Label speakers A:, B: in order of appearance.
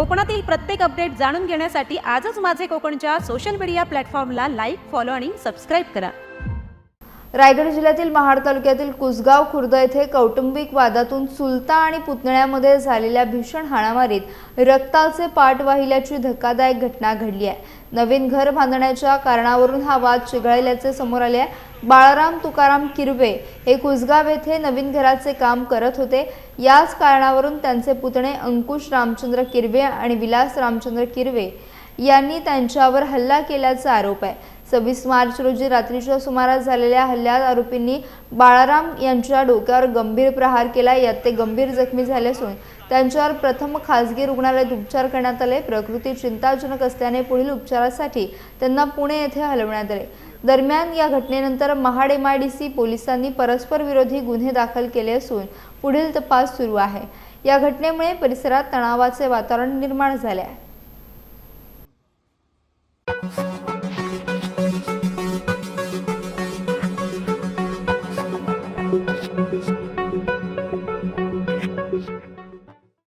A: कोकणातील प्रत्येक अपडेट जाणून घेण्यासाठी आजच माझे कोकणच्या सोशल मीडिया प्लॅटफॉर्मला लाईक, फॉलो आणि सबस्क्राईब करा।
B: रायगड जिल्ह्यातील महाड तालुक्यातील कुसगाव खुर्द येथे कौटुंबिक वादातून चुलता आणि पुतण्यामध्ये झालेल्या भीषण हाणामारीत रक्ताचे पाट वाहिल्याची धक्कादायक घटना घडली आहे। नवीन घर बांधण्याच्या कारणावरून हा वाद चिघळल्याचे समोर आले आहे। बाळाराम तुकाराम किरवे हे कुसगाव येथे नवीन घराचे काम करत होते। याच कारणावरून त्यांचे पुतणे अंकुश रामचंद्र किरवे आणि विलास रामचंद्र किरवे यांनी त्यांच्यावर हल्ला केल्याचा आरोप आहे। 26 मार्च रोजी रात्रीच्या सुमारास झालेल्या हल्ल्यात आरोपींनी बाळाराम यांच्या डोक्यावर गंभीर प्रहार केला। यात ते गंभीर जखमी झाले असून त्यांच्यावर प्रथम खासगी रुग्णालयात उपचार करण्यात आले। प्रकृती चिंताजनक असल्याने पुढील उपचारासाठी त्यांना पुणे येथे हलवण्यात आले। दरम्यान या घटनेनंतर महाड MIDC पोलिसांनी परस्पर विरोधी गुन्हे दाखल केले असून पुढील तपास सुरू आहे। या घटनेमुळे परिसरात तणावाचे वातावरण निर्माण झाले आहे।
C: Thank you.